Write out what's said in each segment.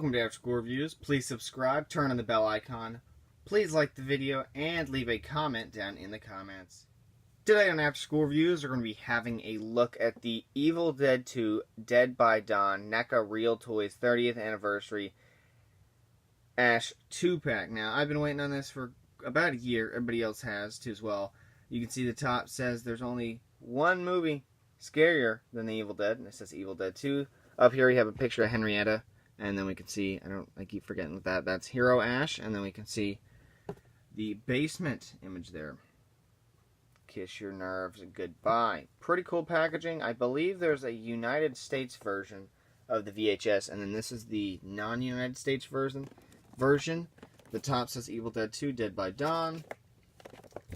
Welcome to After School Reviews. Please subscribe, turn on the bell icon. Please like the video and leave a comment down in the comments. Today on After School Reviews, we're going to be having a look at the Evil Dead 2 Dead by Dawn NECA Real Toys 30th Anniversary Ash 2-pack. Now, I've been waiting on this for about a year. Everybody else has too as well. You can see the top says there's only one movie scarier than the Evil Dead, and it says Evil Dead 2. Up here we have a picture of Henrietta, and then we can see, I keep forgetting that, that's Hero Ash, and then we can see the basement image there. Kiss your nerves and goodbye. Pretty cool packaging. I believe there's a United States version of the VHS, and then this is the non-United States version. The top says Evil Dead 2 Dead by Dawn.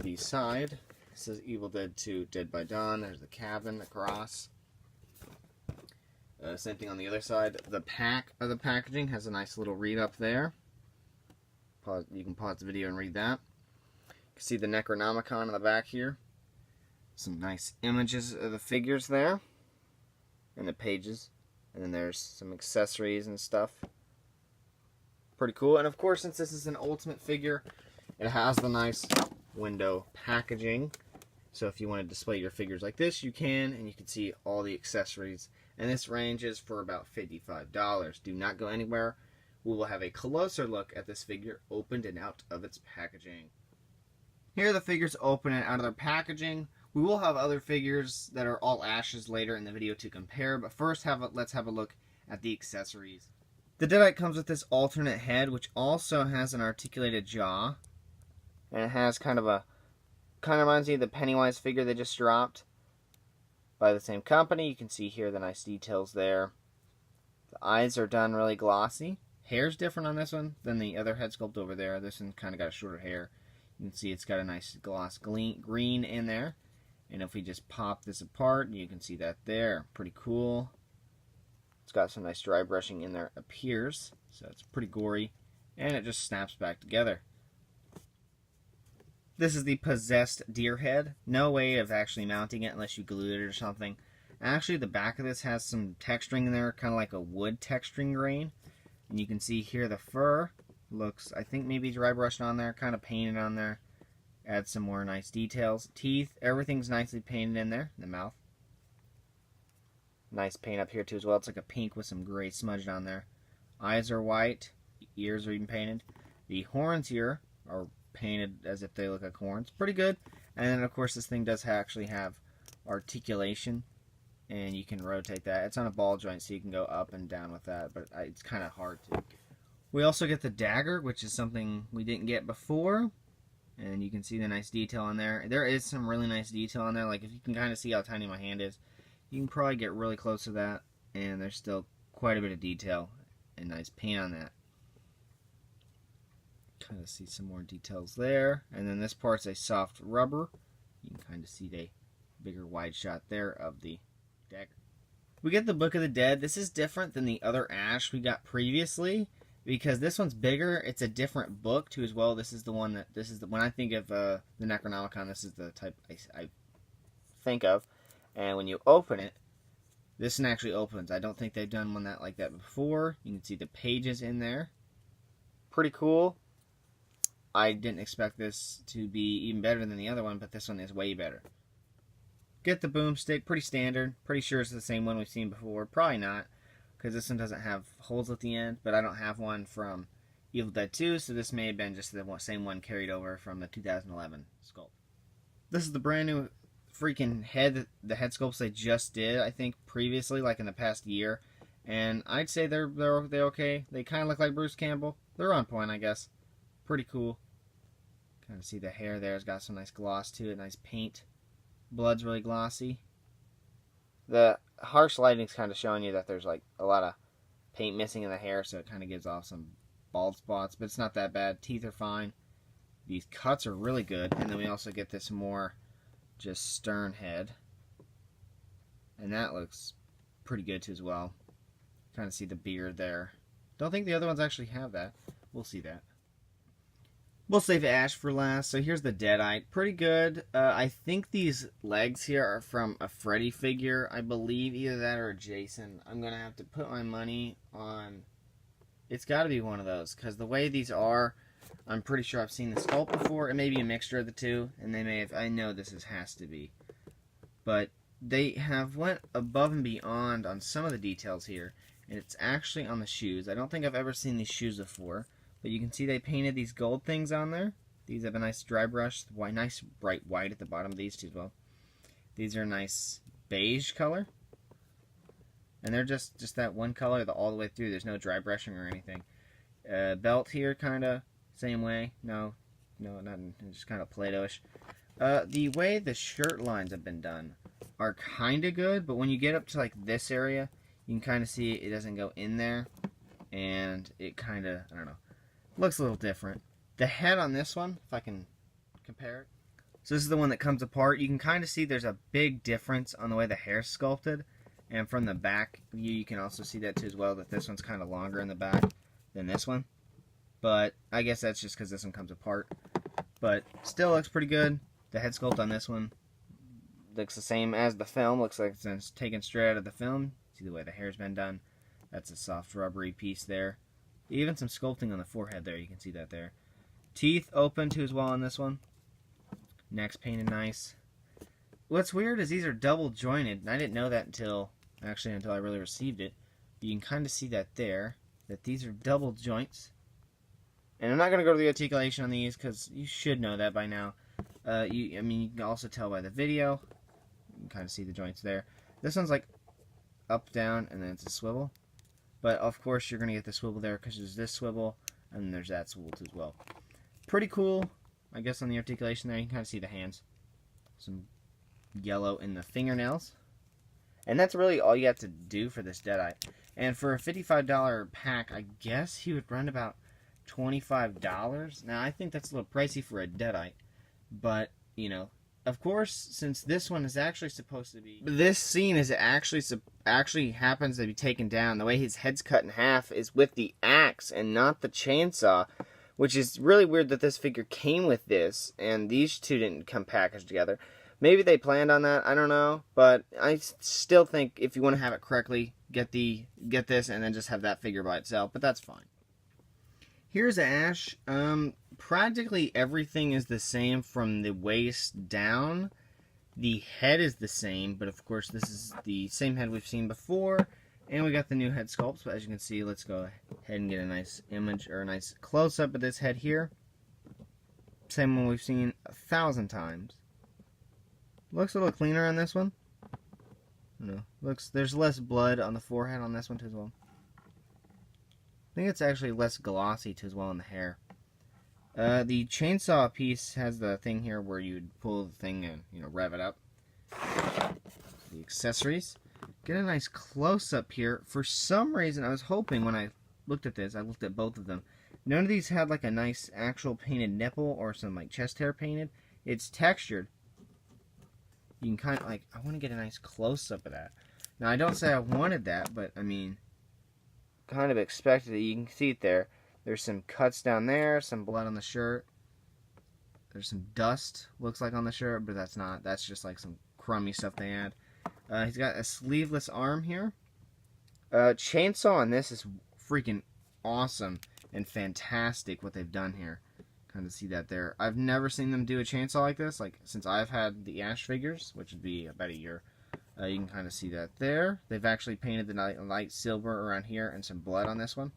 The side says Evil Dead 2 Dead by Dawn. There's the cabin across. Same thing on the other side. The pack of the packaging has a nice little read up there. You can pause the video and read that. You can see the Necronomicon on the back here. Some nice images of the figures there. And the pages. And then there's some accessories and stuff. Pretty cool. And of course, since this is an Ultimate figure, it has the nice window packaging. So if you want to display your figures like this, you can. And you can see all the accessories. And this ranges for about $55. Do not go anywhere. We will have a closer look at this figure opened and out of its packaging. Here are the figures open and out of their packaging. We will have other figures that are all ashes later in the video to compare, but first let's have a look at the accessories. The Deadite comes with this alternate head, which also has an articulated jaw. And it has kind of reminds me of the Pennywise figure they just dropped by the same company. You can see here the nice details there. The eyes are done really glossy. Hair's different on this one than the other head sculpt over there. This one kind of got a shorter hair. You can see it's got a nice gloss green in there. And if we just pop this apart, you can see that there. Pretty cool. It's got some nice dry brushing in there, appears. So it's pretty gory. And it just snaps back together. This is the possessed deer head. No way of actually mounting it unless you glued it or something. Actually, the back of this has some texturing in there, kind of like a wood texturing grain. And you can see here the fur looks, I think maybe dry brushed on there, kind of painted on there. Add some more nice details. Teeth, everything's nicely painted in there. The mouth. Nice paint up here too as well. It's like a pink with some gray smudged on there. Eyes are white. Ears are even painted. The horns here are painted as if they look like horns. Pretty good. And then of course this thing does actually have articulation, and you can rotate that. It's on a ball joint, so you can go up and down with that, but it's kind of hard to. We also get the dagger, which is something we didn't get before, and you can see the nice detail on there. There is some really nice detail on there. Like if you can kind of see how tiny my hand is, you can probably get really close to that, and there's still quite a bit of detail and nice paint on that. Kind of see some more details there. And then this part's a soft rubber. You can kind of see the bigger wide shot there of the dagger. We get the Book of the Dead. This is different than the other Ash we got previously because this one's bigger. It's a different book too as well. This is the one that when I think of the Necronomicon, this is the type I think of. And when you open it, this one actually opens. I don't think they've done one like that before. You can see the pages in there. Pretty cool. I didn't expect this to be even better than the other one, but this one is way better. Get the boomstick, pretty standard. Pretty sure it's the same one we've seen before. Probably not, because this one doesn't have holes at the end, but I don't have one from Evil Dead 2, so this may have been just the same one carried over from the 2011 sculpt. This is the brand new freaking head, the head sculpts they just did, I think, previously, like in the past year. And I'd say they're okay. They kind of look like Bruce Campbell. They're on point, I guess. Pretty cool. Kind of see the hair there. It's got some nice gloss to it. Nice paint. Blood's really glossy. The harsh lighting's kind of showing you that there's like a lot of paint missing in the hair, so it kind of gives off some bald spots, but it's not that bad. Teeth are fine. These cuts are really good. And then we also get this more just stern head. And that looks pretty good too as well. Kind of see the beard there. Don't think the other ones actually have that. We'll see that. We'll save Ash for last. So here's the Deadite. Pretty good. I think these legs here are from a Freddy figure. I believe either that or a Jason. I'm going to have to put my money on It's got to be one of those, because the way these are, I'm pretty sure I've seen the sculpt before. It may be a mixture of the two, and they may have, I know this has to be. But they have went above and beyond on some of the details here, and it's actually on the shoes. I don't think I've ever seen these shoes before, but you can see they painted these gold things on there. These have a nice dry brush, nice bright white at the bottom of these two as well. These are a nice beige color. And they're just that one color all the way through. There's no dry brushing or anything. Belt here, kind of same way. No, not just kind of Play-Doh-ish. The way the shirt lines have been done are kind of good, but when you get up to like this area, you can kind of see it doesn't go in there, and it kind of, I don't know, looks a little different. The head on this one, if I can compare it. So this is the one that comes apart. You can kind of see there's a big difference on the way the hair's sculpted. And from the back view, you can also see that too as well, that this one's kind of longer in the back than this one. But I guess that's just because this one comes apart. But still looks pretty good. The head sculpt on this one looks the same as the film. Looks like it's taken straight out of the film. See the way the hair's been done. That's a soft rubbery piece there. Even some sculpting on the forehead there. You can see that there. Teeth open too as well on this one. Neck's painted nice. What's weird is these are double jointed, and I didn't know that until I really received it. You can kind of see that there, that these are double joints. And I'm not going to go to the articulation on these, because you should know that by now. You can also tell by the video. You can kind of see the joints there. This one's like up, down, and then it's a swivel. But of course you're going to get the swivel there, because there's this swivel, and then there's that swivel too as well. Pretty cool. I guess on the articulation there, you can kind of see the hands. Some yellow in the fingernails. And that's really all you have to do for this Deadite. And for a $55 pack, I guess he would run about $25. Now, I think that's a little pricey for a Deadite. But, you know, of course, since this one is actually supposed to be... This scene is actually happens to be taken down. The way his head's cut in half is with the axe and not the chainsaw. Which is really weird that this figure came with this, and these two didn't come packaged together. Maybe they planned on that, I don't know, but I still think if you want to have it correctly, get this and then just have that figure by itself, but that's fine. Here's Ash. Practically everything is the same from the waist down. The head is the same, but of course this is the same head we've seen before, and we got the new head sculpts, but as you can see, let's go ahead and get a nice image, or a nice close-up of this head here. Same one we've seen 1,000 times. Looks a little cleaner on this one. No, there's less blood on the forehead on this one too as well. I think it's actually less glossy too as well in the hair. The chainsaw piece has the thing here where you'd pull the thing and, you know, rev it up. The accessories. Get a nice close-up here. For some reason, I was hoping when I looked at this, I looked at both of them. None of these had like a nice actual painted nipple or some like chest hair painted. It's textured. You can kind of like, I want to get a nice close-up of that. Now, I don't say I wanted that, but I mean, kind of expected it. You can see it there. There's some cuts down there, some blood on the shirt. There's some dust, looks like, on the shirt, but that's not. That's just like some crummy stuff they add. He's got a sleeveless arm here. Chainsaw on this is freaking awesome and fantastic what they've done here. Kind of see that there. I've never seen them do a chainsaw like this, like since I've had the Ash figures, which would be about a year. You can kind of see that there. They've actually painted the light silver around here and some blood on this one.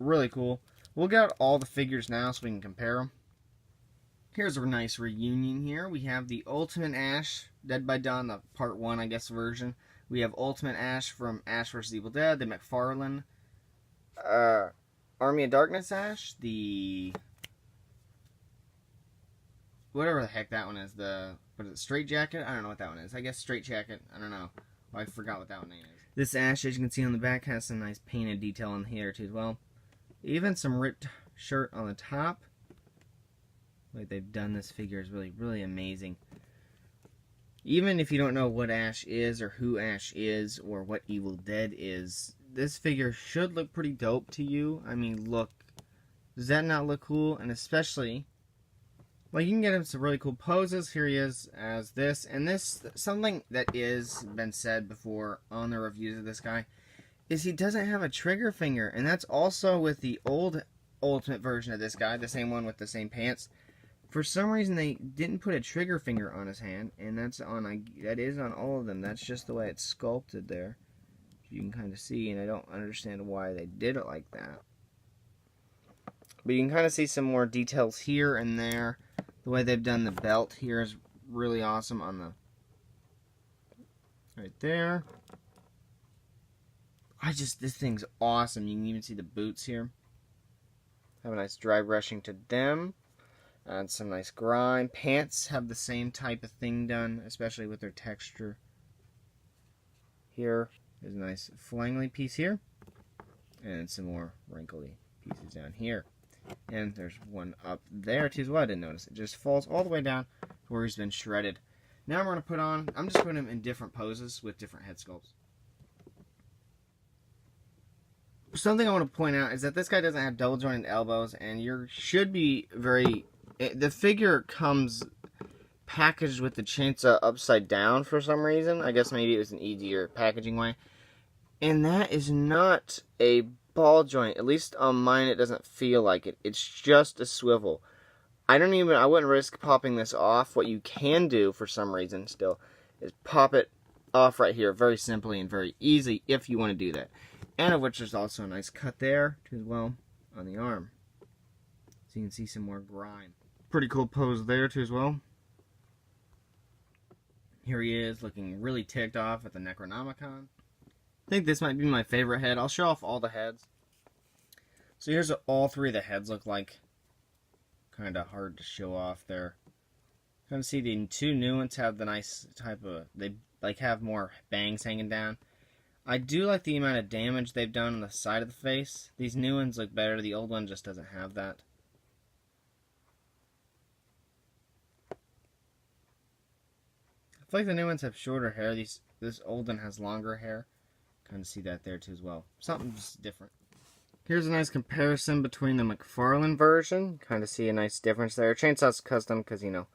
Really cool. We'll get out all the figures now so we can compare them. Here's a nice reunion here. We have the Ultimate Ash, Dead by Dawn, the Part 1, I guess, version. We have Ultimate Ash from Ash vs. Evil Dead, the McFarlane. Army of Darkness Ash, the... whatever the heck that one is. What is it, Straight Jacket? I don't know what that one is. I guess Straight Jacket. I don't know. Well, I forgot what that one is. This Ash, as you can see on the back, has some nice painted detail on here too as well. Even some ripped shirt on the top. The way they've done this figure is really, really amazing. Even if you don't know what Ash is, or who Ash is, or what Evil Dead is, this figure should look pretty dope to you. I mean, look. Does that not look cool? And especially, well, you can get him some really cool poses. Here he is as this. And this, something that is been said before on the reviews of this guy, is he doesn't have a trigger finger, and that's also with the old Ultimate version of this guy, the same one with the same pants. For some reason, they didn't put a trigger finger on his hand, and that is on all of them. That's just the way it's sculpted there. You can kind of see, and I don't understand why they did it like that. But you can kind of see some more details here and there. The way they've done the belt here is really awesome on the right there. This thing's awesome. You can even see the boots here. Have a nice dry brushing to them. And some nice grime. Pants have the same type of thing done, especially with their texture. Here is a nice flangly piece here. And some more wrinkly pieces down here. And there's one up there too as well. I didn't notice. It just falls all the way down to where he's been shredded. Now I'm just putting him in different poses with different head sculpts. Something I want to point out is that this guy doesn't have double jointed elbows, and the figure comes packaged with the chainsaw upside down for some reason. I guess maybe it was an easier packaging way. And that is not a ball joint. At least on mine it doesn't feel like it. It's just a swivel. I wouldn't risk popping this off. What you can do for some reason still is pop it off right here very simply and very easy if you want to do that. And of which there's also a nice cut there too as well on the arm. So you can see some more grime. Pretty cool pose there too as well. Here he is looking really ticked off at the Necronomicon. I think this might be my favorite head. I'll show off all the heads. So here's what all three of the heads look like. Kind of hard to show off there. Kind of see the two new ones have the nice type of, they like have more bangs hanging down. I do like the amount of damage they've done on the side of the face. These new ones look better. The old one just doesn't have that. I feel like the new ones have shorter hair. This old one has longer hair. Kind of see that there too as well. Something's different. Here's a nice comparison between the McFarlane version. Kind of see a nice difference there. Chainsaw's custom because, you know,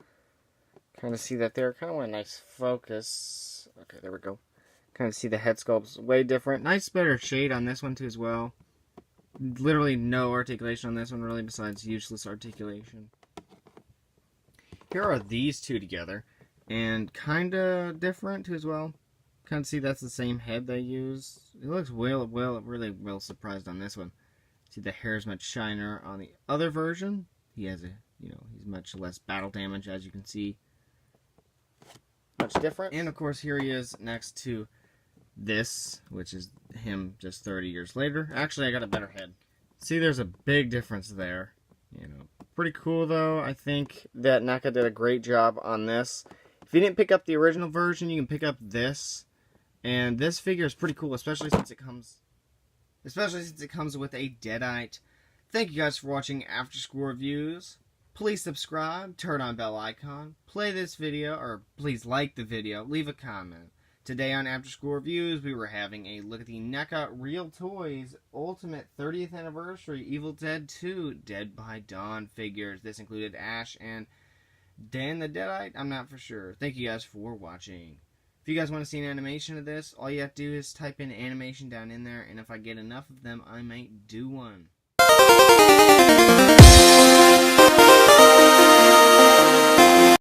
kind of see that there. Kind of want a nice focus. Okay, there we go. Kind of see the head sculpt's way different. Nice better shade on this one too as well. Literally no articulation on this one really besides useless articulation. Here are these two together. And kind of different too as well. Kind of see that's the same head they use. It looks really well surprised on this one. See the hair is much shinier on the other version. He has he's much less battle damage as you can see. Much different. And of course here he is next to this, which is him just 30 years later. Actually, I got a better head. See, there's a big difference there. Pretty cool though. I think that NECA did a great job on this. If you didn't pick up the original version, you can pick up this. And this figure is pretty cool, especially since it comes with a Deadite. Thank you guys for watching After School Reviews. Please subscribe, turn on bell icon, play this video, or please like the video, leave a comment. Today on After School Reviews, we were having a look at the NECA Real Toys Ultimate 30th Anniversary Evil Dead 2 Dead by Dawn figures. This included Ash and Dan the Deadite? I'm not for sure. Thank you guys for watching. If you guys want to see an animation of this, all you have to do is type in animation down in there, and if I get enough of them, I might do one.